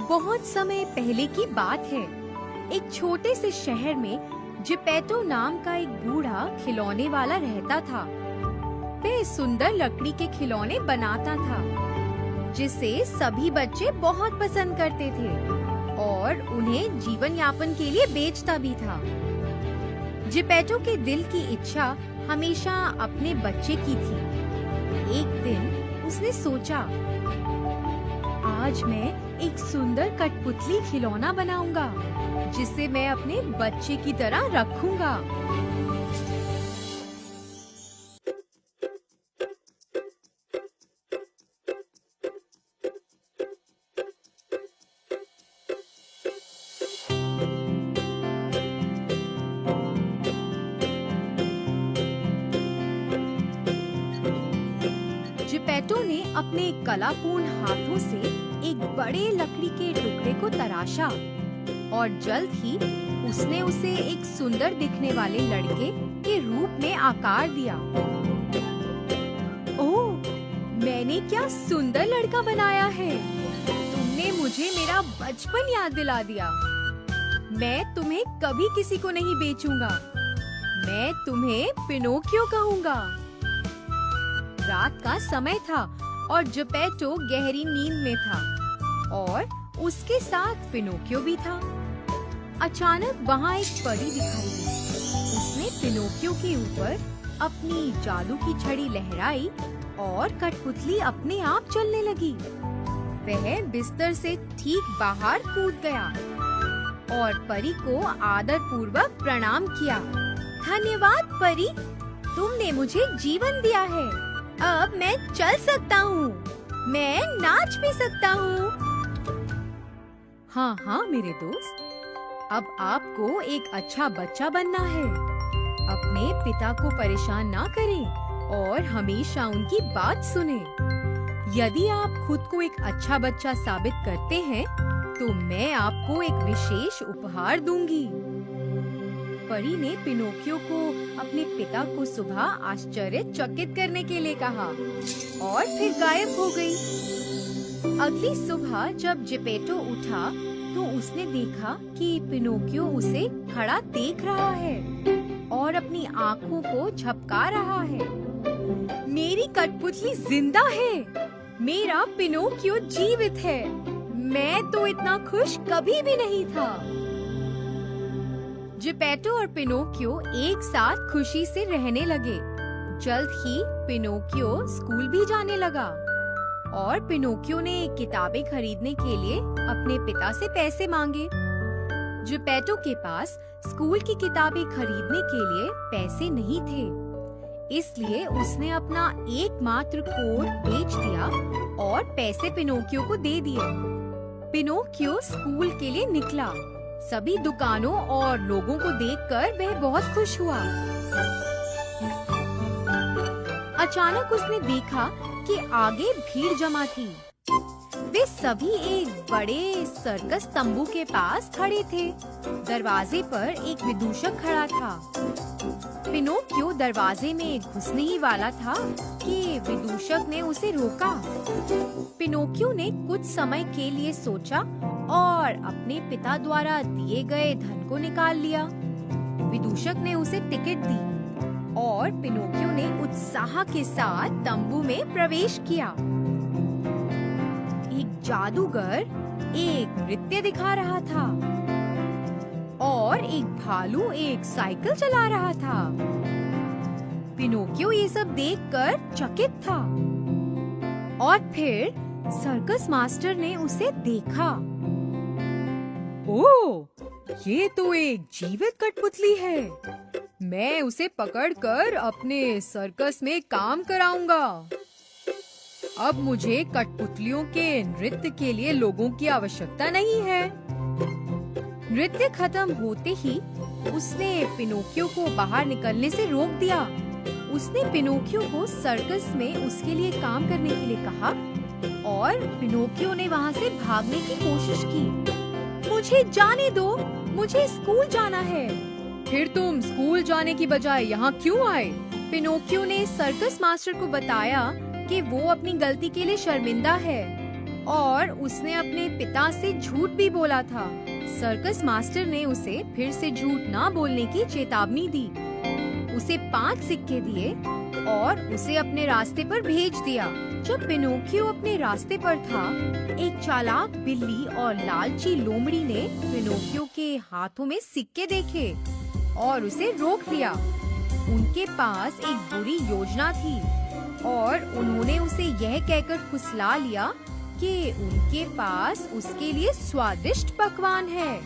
बहुत समय पहले की बात है। एक छोटे से शहर में जिपेटो नाम का एक बूढ़ा खिलौने वाला रहता था। वह सुंदर लकड़ी के खिलौने बनाता था, जिसे सभी बच्चे बहुत पसंद करते थे और उन्हें जीवन यापन के लिए बेचता भी था। जिपेटो के दिल की इच्छा हमेशा अपने बच्चे की थी। एक दिन उसने सोचा, आज मैं एक सुंदर कठपुतली खिलौना बनाऊंगा, जिसे मैं अपने बच्चे की तरह रखूंगा। जिपेटो ने अपने कलापूर्ण हाथों से एक बड़े लकड़ी के टुकड़े को तराशा और जल्द ही उसने उसे एक सुंदर दिखने वाले लड़के के रूप में आकार दिया। ओह, मैंने क्या सुंदर लड़का बनाया है! तुमने मुझे मेरा बचपन याद दिला दिया। मैं तुम्हें कभी किसी को नहीं बेचूंगा। मैं तुम्हें पिनोकियो कहूंगा। रात का समय था और जिपेटो गहरी नींद में था और उसके साथ पिनोकियो भी था। अचानक वहाँ एक परी दिखाई दी। उसने पिनोकियो के ऊपर अपनी जादू की छड़ी लहराई और कठपुतली अपने आप चलने लगी। वह बिस्तर से ठीक बाहर कूद गया और परी को आदर पूर्वक प्रणाम किया। धन्यवाद परी, तुमने मुझे जीवन दिया है। अब मैं चल सकता हूँ, मैं नाच भी सकता हूँ। हाँ मेरे दोस्त, अब आपको एक अच्छा बच्चा बनना है। अपने पिता को परेशान ना करें और हमेशा उनकी बात सुने। यदि आप खुद को एक अच्छा बच्चा साबित करते हैं, तो मैं आपको एक विशेष उपहार दूंगी। परी ने पिनोकियो को अपने पिता को सुबह आश्चर्यचकित करने के लिए कहा और फिर गायब हो गई। अगली सुबह जब जिपेटो उठा तो उसने देखा कि पिनोकियो उसे खड़ा देख रहा है और अपनी आँखों को झपका रहा है। मेरी कठपुतली जिंदा है, मेरा पिनोकियो जीवित है। मैं तो इतना खुश कभी भी नहीं था। जिपेटो और पिनोकियो एक साथ खुशी से रहने लगे। जल्द ही पिनोकियो स्कूल भी जाने लगा और पिनोकियो ने किताबें खरीदने के लिए अपने पिता से पैसे मांगे। जिपेटो के पास स्कूल की किताबें खरीदने के लिए पैसे नहीं थे, इसलिए उसने अपना एकमात्र कोट बेच दिया और पैसे पिनोकियो को दे दिए। पिनोकियो स्कूल के लिए निकला। सभी दुकानों और लोगों को देखकर वह बहुत खुश हुआ। अचानक उसने देखा कि आगे भीड़ जमा थी। वे सभी एक बड़े सर्कस तंबू के पास खड़े थे। दरवाजे पर एक विदूषक खड़ा था। पिनोकियो दरवाजे में घुसने ही वाला था कि विदूषक ने उसे रोका। पिनोकियो ने कुछ समय के लिए सोचा और अपने पिता द्वारा दिए गए धन को निकाल लिया। विदूषक ने उसे टिकट दी और पिनोकियो ने उत्साह के साथ तंबू में प्रवेश किया। एक जादूगर एक नृत्य दिखा रहा था और एक भालू एक साइकिल चला रहा था। पिनोकियो ये सब देखकर चकित था और फिर सर्कस मास्टर ने उसे देखा। ओह, ये तो एक जीवित कठपुतली है। मैं उसे पकड़कर अपने सर्कस में काम कराऊंगा। अब मुझे कठपुतलियों के नृत्य के लिए लोगों की आवश्यकता नहीं है। नृत्य खत्म होते ही उसने पिनोकियो को बाहर निकलने से रोक दिया। उसने पिनोकियो को सर्कस में उसके लिए काम करने के लिए कहा और पिनोकियो ने वहाँ से भागने की कोशिश की। मुझे जाने दो, मुझे स्कूल जाना है। फिर तुम स्कूल जाने की बजाय यहाँ क्यों आए? पिनोकियो ने सर्कस मास्टर को बताया कि वो अपनी गलती के लिए शर्मिंदा है और उसने अपने पिता से झूठ भी बोला था। सर्कस मास्टर ने उसे फिर से झूठ ना बोलने की चेतावनी दी, उसे 5 सिक्के दिए और उसे अपने रास्ते पर भेज दिया। जब पिनोकियो अपने रास्ते पर था, एक चालाक बिल्ली और लालची लोमड़ी ने पिनोकियो के हाथों में सिक्के देखे और उसे रोक लिया। उनके पास एक बुरी योजना थी और उन्होंने उसे यह कहकर फुसला लिया कि उनके पास उसके लिए स्वादिष्ट पकवान है।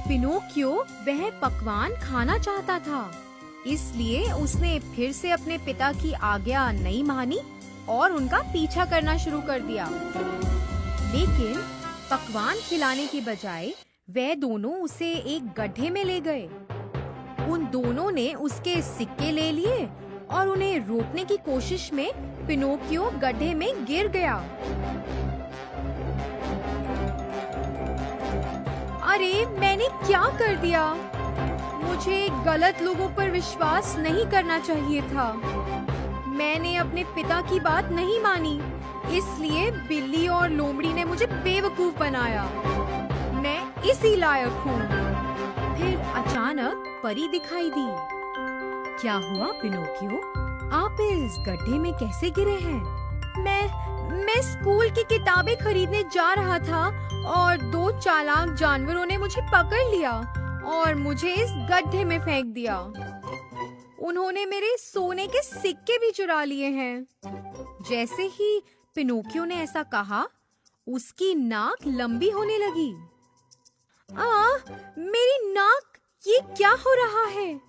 पिनोकियो वह पकवान खाना चाहता था, इसलिए उसने फिर से अपने पिता की आज्ञा नहीं मानी और उनका पीछा करना शुरू कर दिया। लेकिन पकवान खिलाने के बजाय वे दोनों उसे एक गड्ढे में ले गए। उन दोनों ने उसके सिक्के ले लिए और उन्हें रोकने की कोशिश में पिनोकियो गड्ढे में गिर गया। अरे, मैंने क्या कर दिया? मुझे गलत लोगों पर विश्वास नहीं करना चाहिए था। मैंने अपने पिता की बात नहीं मानी, इसलिए बिल्ली और लोमड़ी ने मुझे बेवकूफ बनाया। मैं इसी लायक हूँ। फिर अचानक परी दिखाई दी। क्या हुआ पिनोकियो? आप इस गड्ढे में कैसे गिरे हैं? मैं स्कूल की किताबें खरीदने जा रहा था और 2 चालाक जानवरों ने मुझे पकड़ लिया और मुझे इस गड्ढे में फेंक दिया। उन्होंने मेरे सोने के सिक्के भी चुरा लिए हैं। जैसे ही पिनोकियो ने ऐसा कहा, उसकी नाक लंबी होने लगी। मेरी नाक, ये क्या हो रहा है?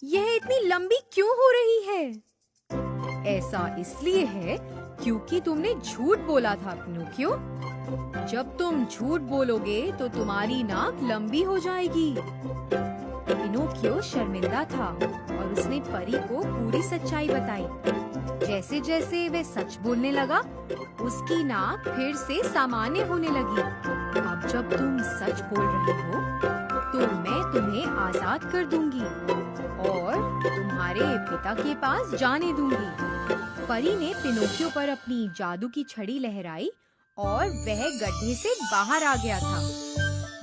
यह इतनी लंबी क्यों हो रही है? ऐसा इसलिए है क्योंकि तुमने झूठ बोला था पिनोकियो। जब तुम झूठ बोलोगे तो तुम्हारी नाक लंबी हो जाएगी। पिनोकियो शर्मिंदा था और उसने परी को पूरी सच्चाई बताई। जैसे जैसे वह सच बोलने लगा, उसकी नाक फिर से सामान्य होने लगी। अब जब तुम सच बोल रहे हो, तो मैं तुम्हें आजाद कर दूंगी और तुम्हारे पिता के पास जाने दूंगी। परी ने पिनोकियो पर अपनी जादू की छड़ी लहराई और वह गड्ढे से बाहर आ गया था।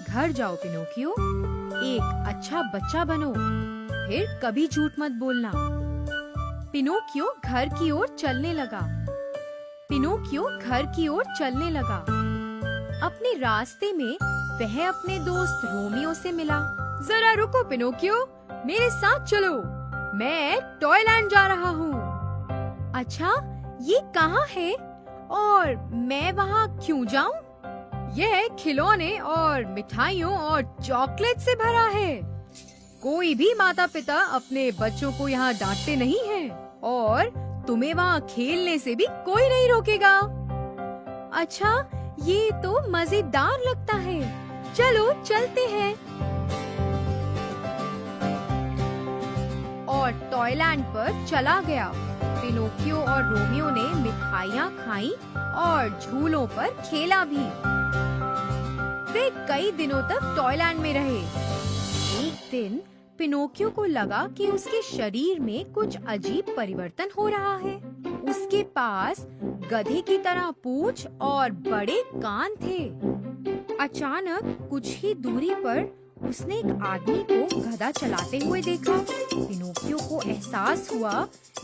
घर जाओ पिनोकियो, एक अच्छा बच्चा बनो, फिर कभी झूठ मत बोलना। पिनोकियो घर की ओर चलने लगा। अपने रास्ते में वह अपने दोस्त रोमियो से मिला। जरा रुको पिनोकियो, मेरे साथ चलो, मैं टॉयलैंड जा रहा हूँ। अच्छा, ये कहाँ है और मैं वहाँ क्यों जाऊँ? यह खिलौने और मिठाइयों और चॉकलेट से भरा है। कोई भी माता पिता अपने बच्चों को यहाँ डांटते नहीं हैं और तुम्हें वहाँ खेलने से भी कोई नहीं रोकेगा। अच्छा, ये तो मजेदार लगता है। चलो चलते हैं। और टॉयलैंड पर चला गया। पिनोकियो और रोमियो ने मिठाइयाँ खाई और झूलों पर खेला भी। वे कई दिनों तक टॉयलैंड में रहे। एक दिन पिनोकियो को लगा कि उसके शरीर में कुछ अजीब परिवर्तन हो रहा है। उसके पास गधे की तरह पूंछ और बड़े कान थे। अचानक कुछ ही दूरी पर उसने एक आदमी को गधा चलाते हुए देखा। पिनोकियो को एहसास हुआ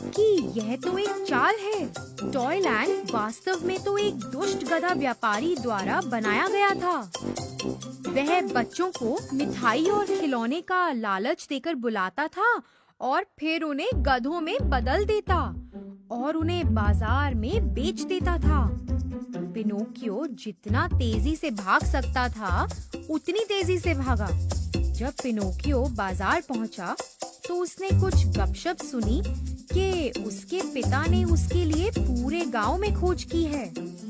कि यह तो एक चाल है। टॉयलैंड वास्तव में तो एक दुष्ट गधा व्यापारी द्वारा बनाया गया था। वह बच्चों को मिठाई और खिलौने का लालच देकर बुलाता था और फिर उन्हें गधों में बदल देता और उन्हें बाजार में बेच देता था। पिनोकियो जितना तेजी से भाग सकता था, उतनी तेजी से भागा। जब पिनोकियो बाजार पहुंचा, तो उसने कुछ गपशप सुनी कि उसके पिता ने उसके लिए पूरे गांव में खोज की है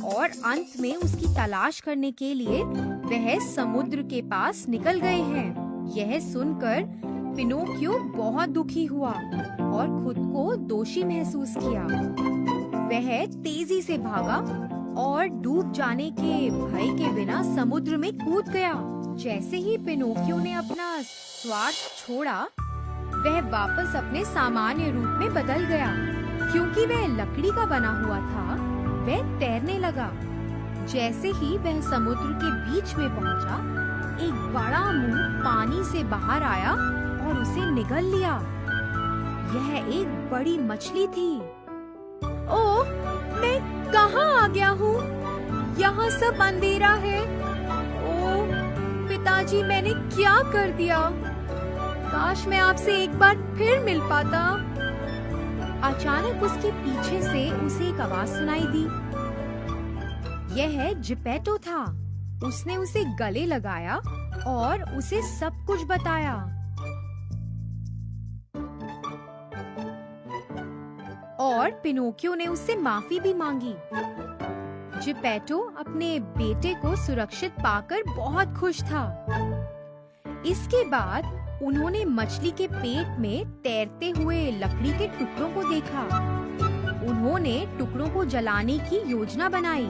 और अंत में उसकी तलाश करने के लिए वह समुद्र के पास निकल गए हैं। यह सुनकर पिनोकियो बहुत दुखी हुआ और खुद को दोषी महसूस किया। वह तेजी से भागा और डूब जाने के भय के बिना समुद्र में कूद गया। जैसे ही पिनोकियो ने अपना स्वार्थ छोड़ा, वह वापस अपने सामान्य रूप में बदल गया। क्योंकि वह लकड़ी का बना हुआ था, वह तैरने लगा। जैसे ही वह समुद्र के बीच में पहुंचा, एक बड़ा मुंह पानी से बाहर आया और उसे निगल लिया। यह एक बड़ी मछली थी। ओह, मैं कहाँ आ गया हूँ? यहाँ सब अंधेरा है। ओह पिताजी, मैंने क्या कर दिया? काश मैं आपसे एक बार फिर मिल पाता। अचानक उसके पीछे से उसे एक आवाज सुनाई दी। यह जिपेटो था। उसने उसे गले लगाया और उसे सब कुछ बताया। और पिनोकियो ने उससे माफी भी मांगी। जिपेटो अपने बेटे को सुरक्षित पाकर बहुत खुश था। इसके बाद उन्होंने मछली के पेट में तैरते हुए लकड़ी के टुकड़ों को देखा। उन्होंने टुकड़ों को जलाने की योजना बनाई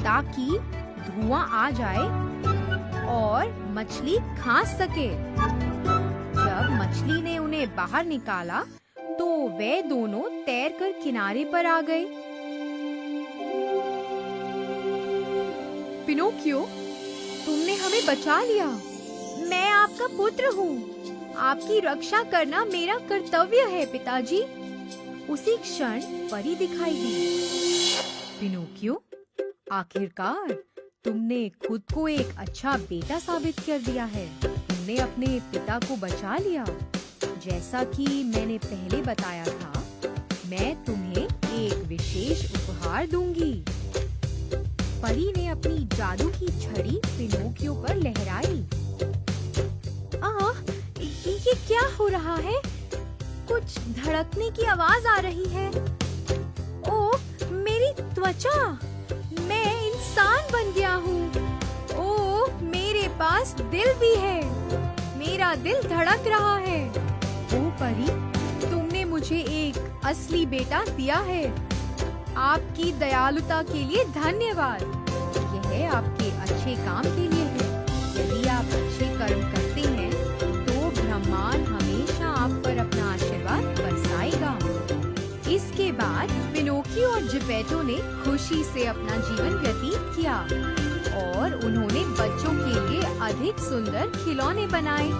ताकि धुआं आ जाए और मछली खा सके। जब मछली ने उन्हें बाहर निकाला तो वे दोनों तैरकर किनारे पर आ गए। पिनोकियो, तुमने हमें बचा लिया। मैं आपका पुत्र हूँ। आपकी रक्षा करना मेरा कर्तव्य है पिताजी। उसी क्षण परी दिखाई दी। पिनोकियो, आखिरकार तुमने खुद को एक अच्छा बेटा साबित कर दिया है। तुमने अपने पिता को बचा लिया। जैसा कि मैंने पहले बताया था, मैं तुम्हें एक विशेष उपहार दूंगी। परी ने अपनी जादू की छड़ी पिनोकियो पर लहराई। ये क्या हो रहा है? कुछ धड़कने की आवाज आ रही है। ओह, मेरी त्वचा! मैं इंसान बन गया हूँ। ओह, मेरे पास दिल भी है। मेरा दिल धड़क रहा है। ओ परी, तुमने मुझे एक असली बेटा दिया है। आपकी दयालुता के लिए धन्यवाद। यह आपके अच्छे काम के लिए है। यदि आप अच्छे कर्म करते हैं तो ब्रह्मांड हमेशा आप पर अपना आशीर्वाद बरसाएगा। इसके बाद पिनोकियो और जिपेटो ने खुशी से अपना जीवन व्यतीत किया और उन्होंने बच्चों के लिए अधिक सुंदर खिलौने बनाए।